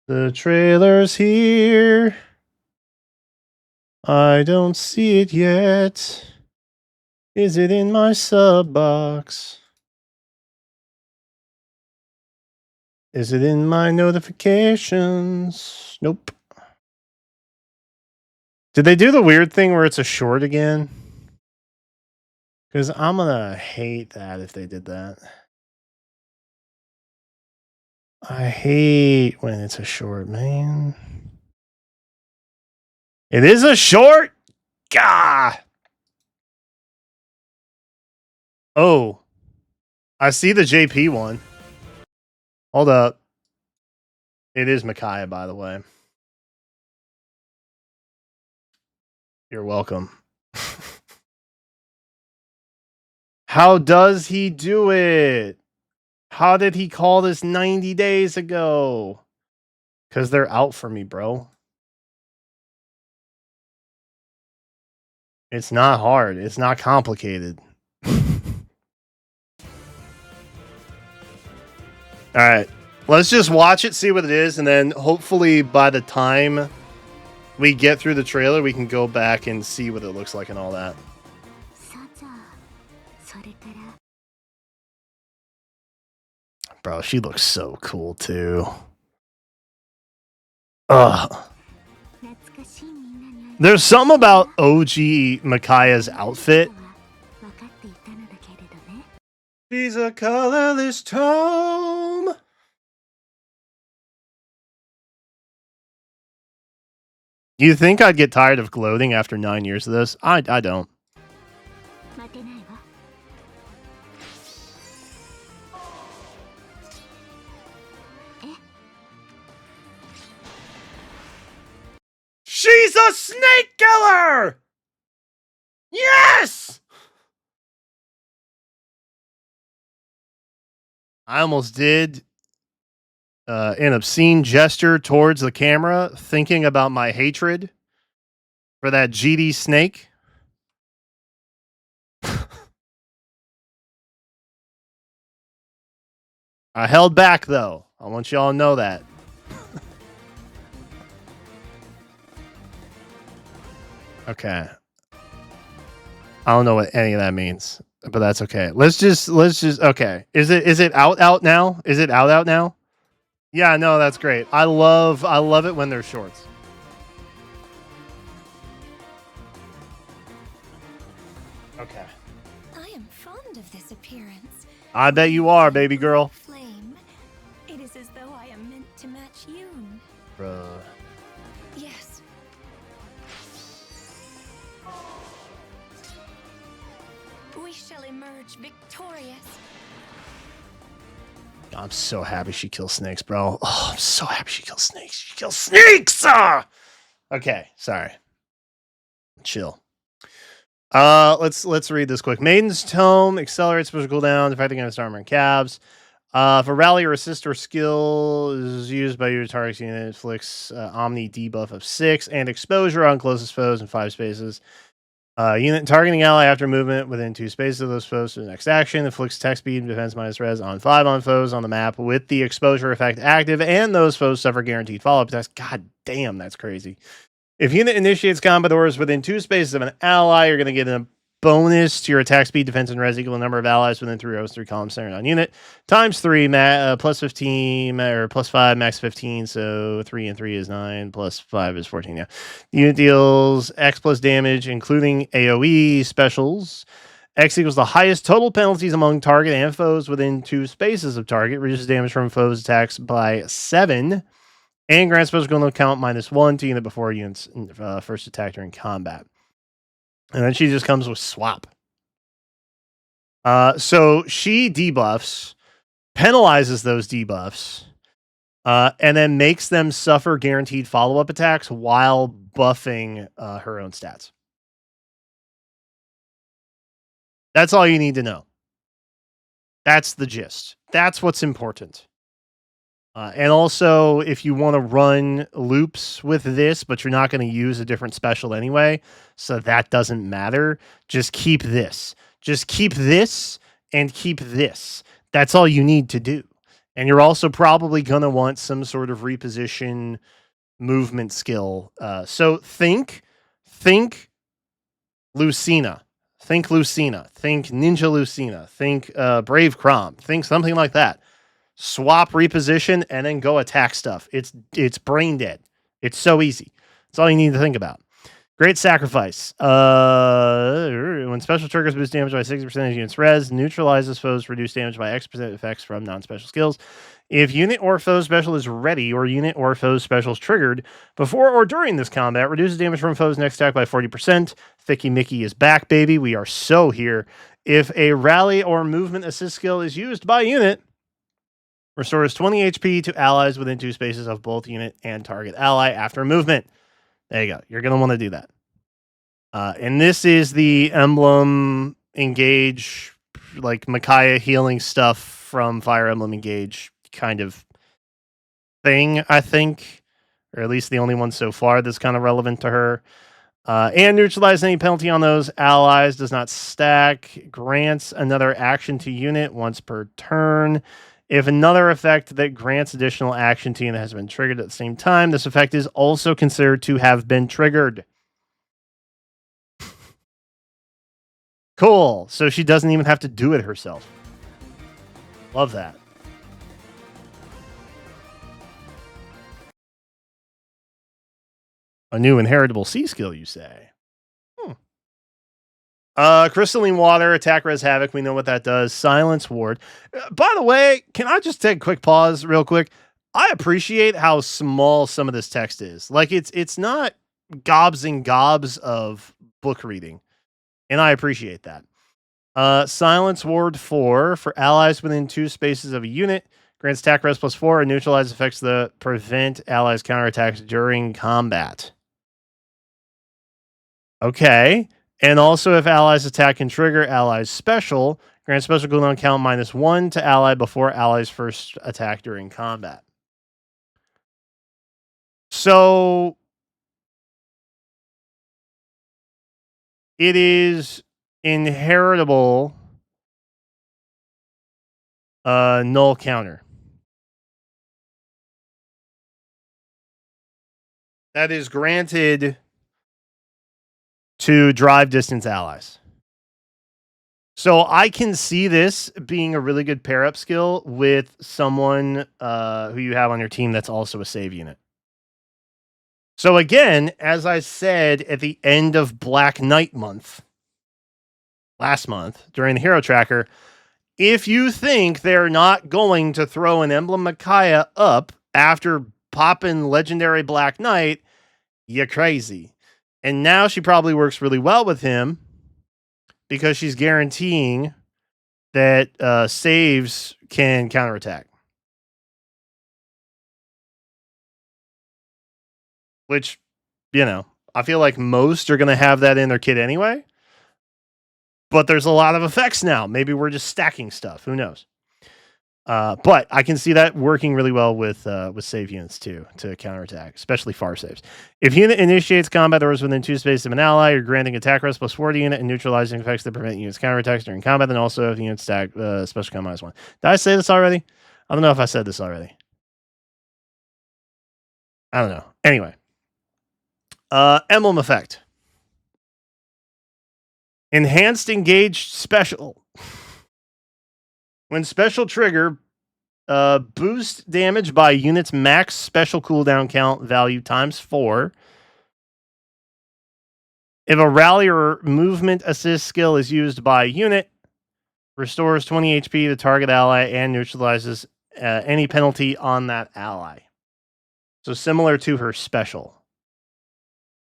The trailer's here. I don't see it yet. Is it in my sub box? Is it in my notifications? Nope. Did they do the weird thing where it's a short again? Because I'm gonna hate that if they did that. I hate when it's a short, man. It is a short? Gah! Oh. I see the JP one. Hold up. It is Micaiah, by the way. You're welcome. How does he do it? How did he call this 90 days ago? Because they're out for me, bro. It's not hard. It's not complicated. All right. Let's just watch it, see what it is, and then hopefully by the time we get through the trailer, we can go back and see what it looks like and all that. Bro, she looks so cool too. Ugh. There's something about OG Micaiah's outfit. She's a colorless tome. You think I'd get tired of gloating after 9 years of this? I don't. She's a snake killer! Yes! I almost did an obscene gesture towards the camera, thinking about my hatred for that GD snake. I held back, though. I want y'all to know that. Okay. I don't know what any of that means, but that's okay. Let's just okay. Is it out now? Is it out now? Yeah, no, that's great. I love it when they're shorts. Okay. I am fond of this appearance. I bet you are, baby girl. Flame. It is as though I am meant to match you. Bruh. Yes. We shall emerge victorious. I'm so happy she kills snakes, bro. Oh, I'm so happy she kills snakes. She kills snakes! Ah! Okay, sorry. Chill. Let's read this quick. Maiden's Tome accelerates special cooldown, affecting against armor and cabs. If a rally or assist or skill is used by your target's unit, it inflicts Omni debuff of 6 and exposure on closest foes in 5 spaces. Unit targeting ally after movement within 2 spaces of those foes to the next action inflicts attack speed and defense minus res on 5 on foes on the map with the exposure effect active, and those foes suffer guaranteed follow-up attacks. God damn, that's crazy. If unit initiates combat orders within 2 spaces of an ally, you're going to get a bonus to your attack speed, defense, and res equal the number of allies within 3 rows, 3 columns centered on unit, times 3, plus 15, or plus 5, max 15, so 3 and 3 is 9, plus 5 is 14, yeah. The unit deals X plus damage, including AoE specials. X equals the highest total penalties among target and foes within 2 spaces of target, reduces damage from foes' attacks by 7, and grants special going to count -1 to unit before unit's first attack during combat. And then she just comes with swap. So she debuffs, penalizes those debuffs, and then makes them suffer guaranteed follow-up attacks while buffing her own stats. That's all you need to know. That's the gist. That's what's important. And also, if you want to run loops with this, but you're not going to use a different special anyway, so that doesn't matter, just keep this. Just keep this and keep this. That's all you need to do. And you're also probably going to want some sort of reposition movement skill. So think Lucina. Think Lucina. Think Ninja Lucina. Think Brave Crom. Think something like that. Swap, reposition, and then go attack stuff. It's brain dead. It's so easy. That's all you need to think about. Great Sacrifice. When special triggers boost damage by 60% of units res, neutralizes foes reduce damage by X% effects from non-special skills. If unit or foe special is ready or unit or foe special is triggered before or during this combat, reduces damage from foe's next attack by 40%. Thicky Mickey is back, baby. We are so here. If a rally or movement assist skill is used by unit, restores 20 HP to allies within 2 spaces of both unit and target ally after movement. There you go. You're going to want to do that. And this is the Emblem Engage, like Micaiah healing stuff from Fire Emblem Engage kind of thing, I think. Or at least the only one so far that's kind of relevant to her. And neutralize any penalty on those allies. Does not stack. Grants another action to unit once per turn. If another effect that grants additional action to unit has been triggered at the same time, this effect is also considered to have been triggered. Cool. So she doesn't even have to do it herself. Love that. A new inheritable C skill, you say? Crystalline Water, attack res havoc. We know what that does. Silence ward. By the way, can I just take a quick pause real quick? I appreciate how small some of this text is. Like it's not gobs and gobs of book reading. And I appreciate that. Silence ward 4 for allies within 2 spaces of a unit. Grants attack res +4 and neutralize effects that prevent allies counterattacks during combat. Okay. And also, if allies attack and trigger allies special, grant special cooldown count -1 to ally before allies first attack during combat. So it is inheritable null counter. That is granted to drive distance allies. So I can see this being a really good pair up skill with someone who you have on your team that's also a save unit. So again, as I said at the end of Black Knight month, last month, during the Hero Tracker, if you think they're not going to throw an Emblem Micaiah up after popping Legendary Black Knight, you're crazy. And now she probably works really well with him because she's guaranteeing that saves can counterattack. Which, you know, I feel like most are going to have that in their kit anyway. But there's a lot of effects now. Maybe we're just stacking stuff. Who knows? But I can see that working really well with save units too to counterattack, especially far saves. If unit initiates combat or is within 2 spaces of an ally, you're granting attack res +4 to unit and neutralizing effects that prevent units counterattacks during combat. Then also if units stack special combat -1. Did I say this already? I don't know if I said this already. I don't know. Anyway, emblem effect. Enhanced engaged special. When special trigger, boost damage by unit's max special cooldown count value ×4. If a rally or movement assist skill is used by unit, restores 20 HP to target ally and neutralizes any penalty on that ally. So similar to her special.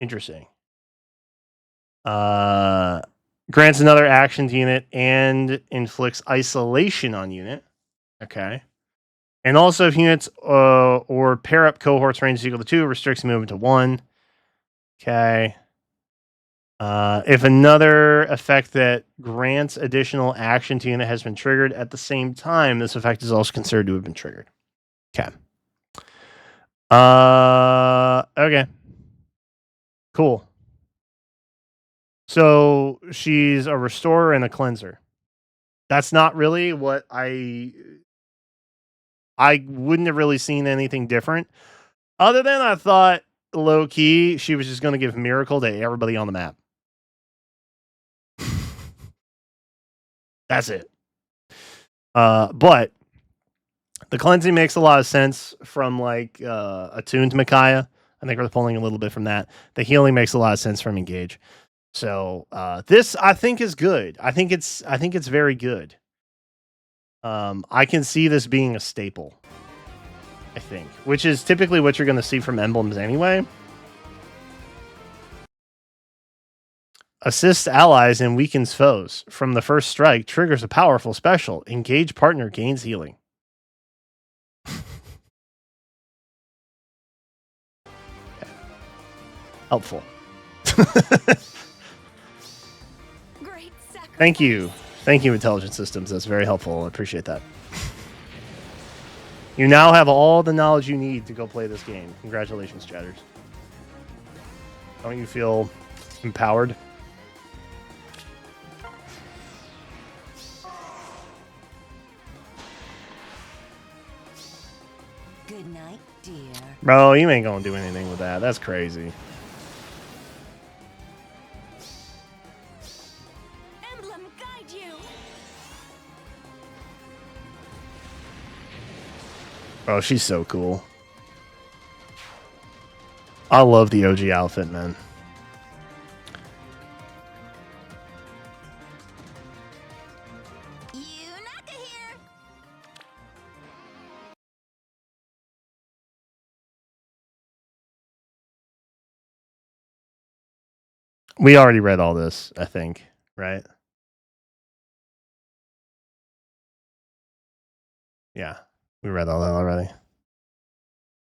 Interesting. Grants another action to unit and inflicts isolation on unit. Okay. And also if units or pair up cohorts range is equal to 2, restricts movement to 1. Okay. If another effect that grants additional action to unit has been triggered at the same time, this effect is also considered to have been triggered. Okay. Okay. Cool. So she's a restorer and a cleanser. That's not really what I I wouldn't have really seen anything different. Other than I thought, low key, she was just going to give Miracle to everybody on the map. That's it. But the cleansing makes a lot of sense from like attuned Micaiah. I think we're pulling a little bit from that. The healing makes a lot of sense from engage. So this I think is good. I think it's very good. I can see this being a staple. I think, which is typically what you're going to see from emblems anyway. Assists allies and weakens foes. From the first strike, triggers a powerful special. Engage partner gains healing. Helpful. Great sacrifice. Thank you. Thank you, Intelligent Systems. That's very helpful. I appreciate that. You now have all the knowledge you need to go play this game. Congratulations, chatters. Don't you feel empowered? Good night, dear. Bro, you ain't gonna do anything with that. That's crazy. Emblem guide you. Oh, she's so cool. I love the OG outfit, man. Yunaka here. We already read all this, I think, right? Yeah, we read all that already.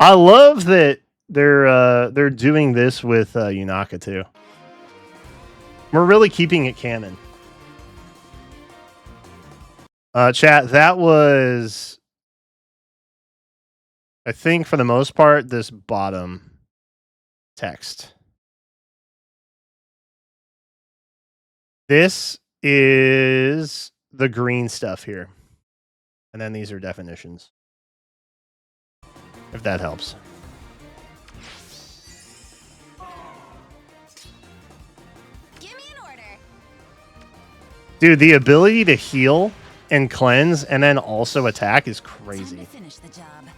I love that they're doing this with Yunaka too. We're really keeping it canon. Chat, that was, I think, for the most part, this bottom text. This is the green stuff here. And then these are definitions. If that helps. Give me an order. Dude, the ability to heal and cleanse and then also attack is Time crazy. to finish the job.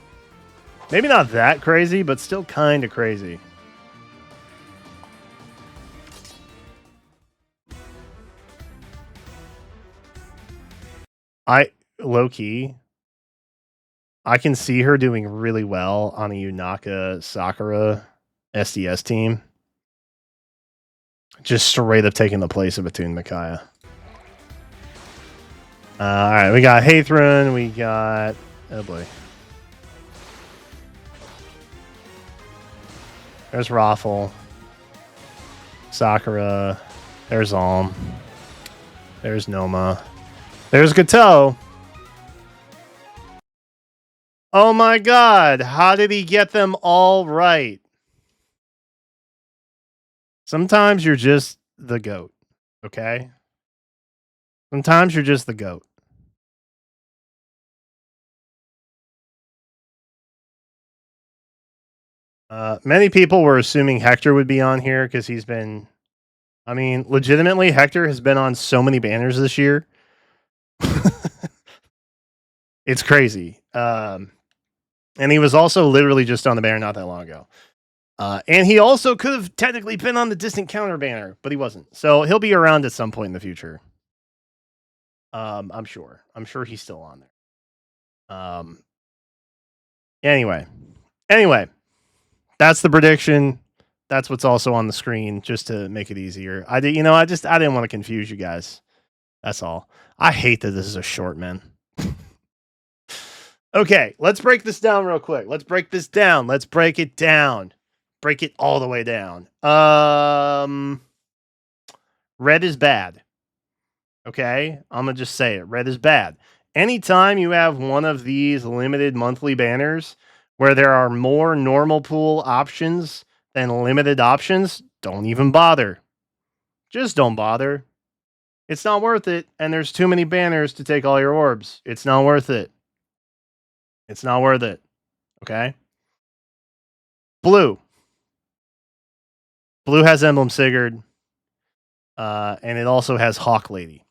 Maybe not that crazy, but still kind of crazy. Low key, I can see her doing really well on a Yunaka Sakura SDS team. Just straight up taking the place of Attuned Micaiah. Alright, we got Hathran, we got... Oh boy. There's Raffle. Sakura. There's Alm. There's Noma. There's Gato. Oh my god, how did he get them all right? Sometimes you're just the GOAT, okay? Sometimes you're just the GOAT. Many people were assuming Hector would be on here because he's been... I mean, legitimately, Hector has been on so many banners this year. It's crazy. And he was also literally just on the banner not that long ago. And he also could have technically been on the Distant Counter banner, but he wasn't. So he'll be around at some point in the future. I'm sure. I'm sure he's still on there. Anyway, that's the prediction. That's what's also on the screen, just to make it easier. I didn't want to confuse you guys. That's all. I hate that this is a short, man. Okay, let's break this down real quick. Let's break this down. Let's break it down. Break it all the way down. Red is bad. Okay, I'm gonna just say it. Red is bad. Anytime you have one of these limited monthly banners where there are more normal pool options than limited options, don't even bother. Just don't bother. It's not worth it, and there's too many banners to take all your orbs. It's not worth it. It's not worth it. Okay. Blue. Blue has Emblem Sigurd. And it also has Hawk Lady.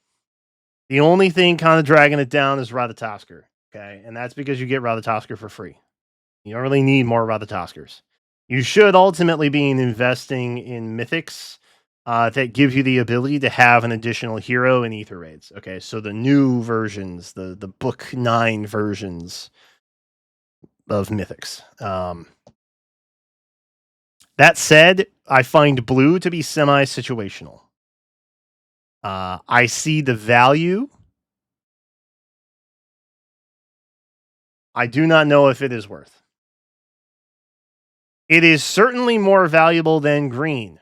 The only thing kind of dragging it down is Ratatoskr. Okay. And that's because you get Ratatoskr for free. You don't really need more Ratatoskrs. You should ultimately be investing in mythics that give you the ability to have an additional hero in Ether Raids. Okay, so the new versions, the Book 9 versions of mythics. That said, I find blue to be semi-situational. I see the value. I do not know if it is worth. It is certainly more valuable than green.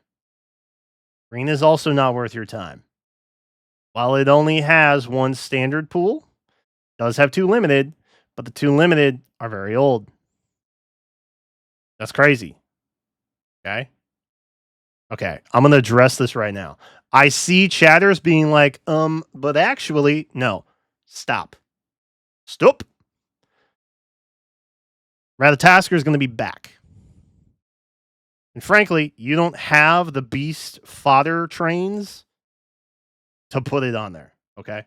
Green is also not worth your time. While it only has one standard pool, it does have 2 limited, but the 2 limited are very old. That's crazy. Okay. Okay. I'm going to address this right now. I see chatters being like, but actually, no. Stop. Stop. Ratatoskr is going to be back. And frankly, you don't have the beast fodder trains to put it on there. Okay.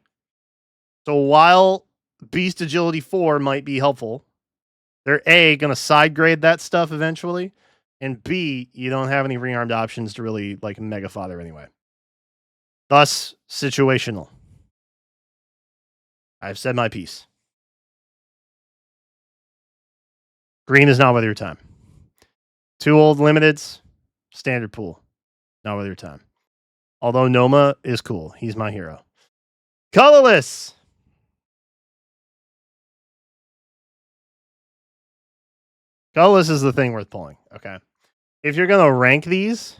So while Beast Agility 4 might be helpful, they're A, going to side grade that stuff eventually. And B, you don't have any rearmed options to really like mega fodder anyway. Thus, situational. I've said my piece. Green is not worth your time. 2 old limiteds, standard pool. Not worth your time. Although Noma is cool. He's my hero. Colorless. Colorless is the thing worth pulling. Okay. If you're going to rank these,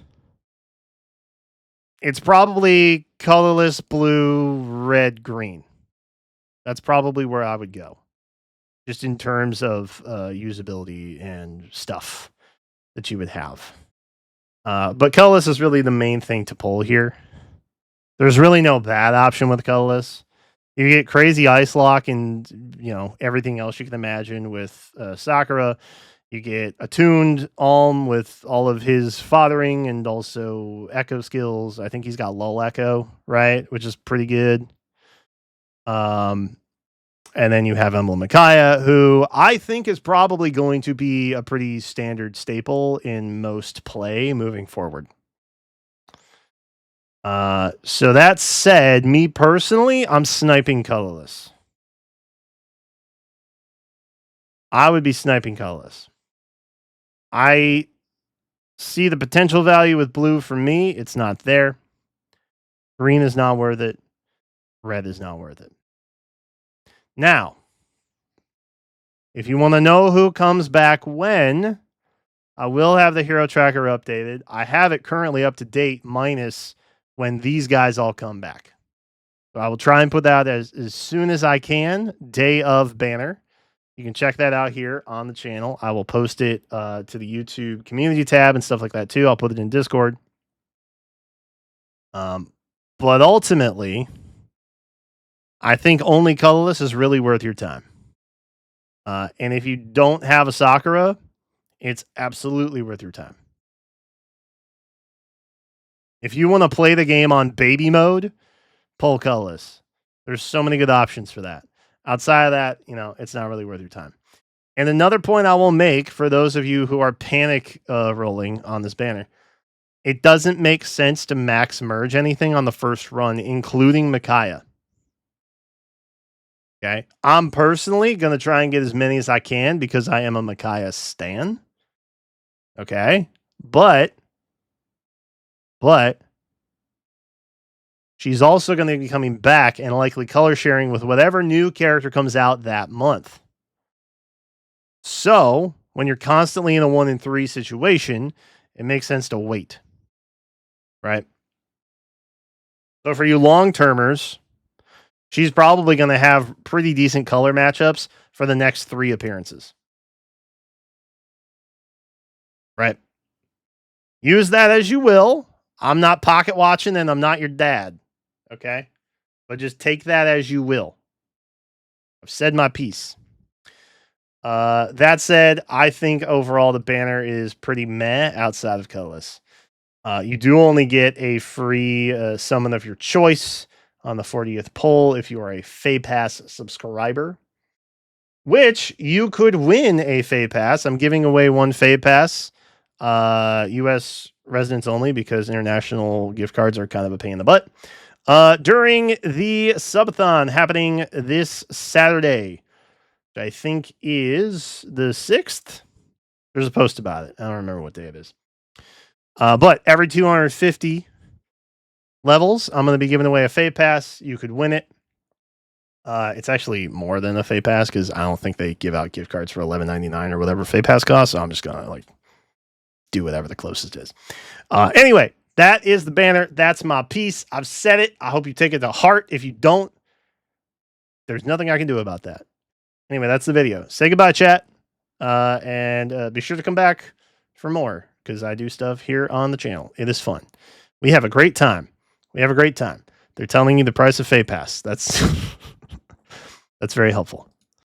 it's probably colorless, blue, red, green. That's probably where I would go. Just in terms of usability and stuff that you would have. But colorless is really the main thing to pull here. There's really no bad option with colorless. You get crazy ice lock and everything else you can imagine with Sakura. You get attuned Alm with all of his fathering and also echo skills. I think he's got lull echo, right, which is pretty good. And then you have Emblem Micaia, who I think is probably going to be a pretty standard staple in most play moving forward. So that said, me personally, I'm sniping colorless. I would be sniping colorless. I see the potential value with blue for me. It's not there. Green is not worth it. Red is not worth it. Now, if you want to know who comes back when, I will have the hero tracker updated. I have it currently up to date minus when these guys all come back. So I will try and put that as soon as I can, day of banner. You can check that out here on the channel. I will post it to the YouTube community tab and stuff like that too. I'll put it in Discord. But ultimately, I think only colorless is really worth your time. And if you don't have a Sakura, it's absolutely worth your time. If you want to play the game on baby mode, pull colorless. There's so many good options for that. Outside of that, it's not really worth your time. And another point I will make for those of you who are panic rolling on this banner, it doesn't make sense to max merge anything on the first run, including Micaiah. Okay. I'm personally going to try and get as many as I can because I am a Micaiah stan. Okay. But she's also going to be coming back and likely color sharing with whatever new character comes out that month. So when you're constantly in a 1 in 3 situation, it makes sense to wait. Right? So for you long-termers, she's probably going to have pretty decent color matchups for the next 3 appearances. Right? Use that as you will. I'm not pocket watching and I'm not your dad. Okay? But just take that as you will. I've said my piece. That said, I think overall the banner is pretty meh outside of colorless. You do only get a free summon of your choice on the 40th poll if you are a Fay Pass subscriber, which you could win a Fay Pass. I'm giving away one Fay Pass, U.S. residents only, because international gift cards are kind of a pain in the butt. During the subathon happening this Saturday, which I think is the 6th. There's a post about it. I don't remember what day it is. But every 250 levels, I'm going to be giving away a Fay Pass. You could win it. It's actually more than a Fay Pass because I don't think they give out gift cards for $11.99 or whatever Fay Pass costs. So I'm just going to do whatever the closest is. Anyway, that is the banner. That's my piece. I've said it. I hope you take it to heart. If you don't, there's nothing I can do about that. Anyway, that's the video. Say goodbye, chat. And be sure to come back for more because I do stuff here on the channel. It is fun. We have a great time. They're telling you the price of Fay Pass. That's very helpful.